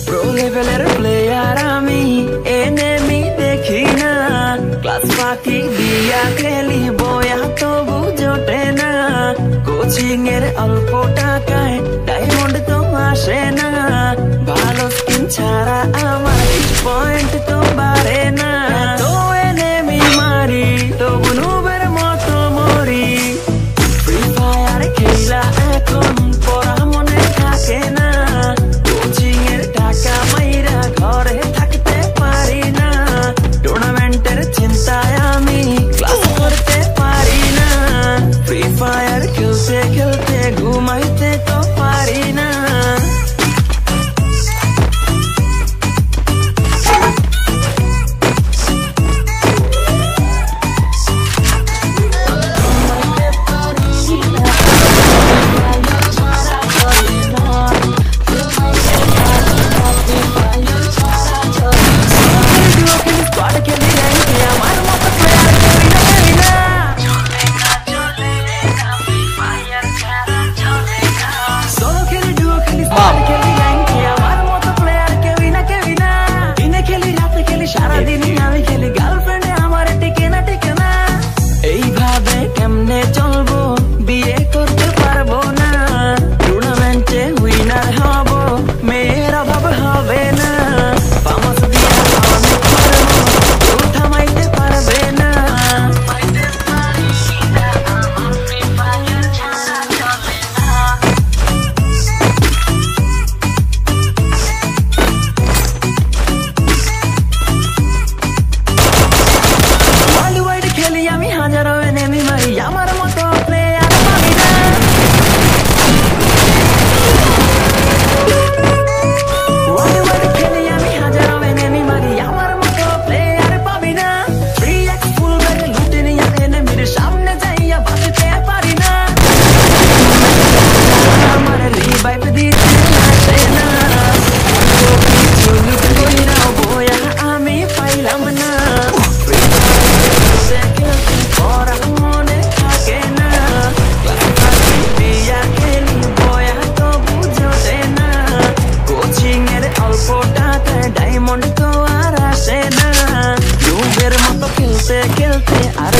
Pro লেভেলের player আমি, enemy দেখি না, ক্লাস ফাঁকি দিয়া খেলি বয়া তবু জোটে না, কোচিং এর অল্প টাকায় ডায়মন্ড তো আসে না, ভালো স্কিন ছাড়া আমার পয়েন্ট তো বাড়ে না, তো এনেমি মারি তবু নুবের মতো মরি, ফ্রি ফায়ার খেলা এখন পড়া মনে থাকে না, কোচিং এর টাকা মাইরা ঘরে থাকতে পারি না, টুর্নামেন্টের চিন্তায় আমি ক্লাস করতে পারি না, ফ্রি ফায়ার খেলতে খেলতে ঘুমাইতে তো পারি না। ডায়মন্ড তো আর আসে না, ডুবের মতো খেলতে খেলতে আর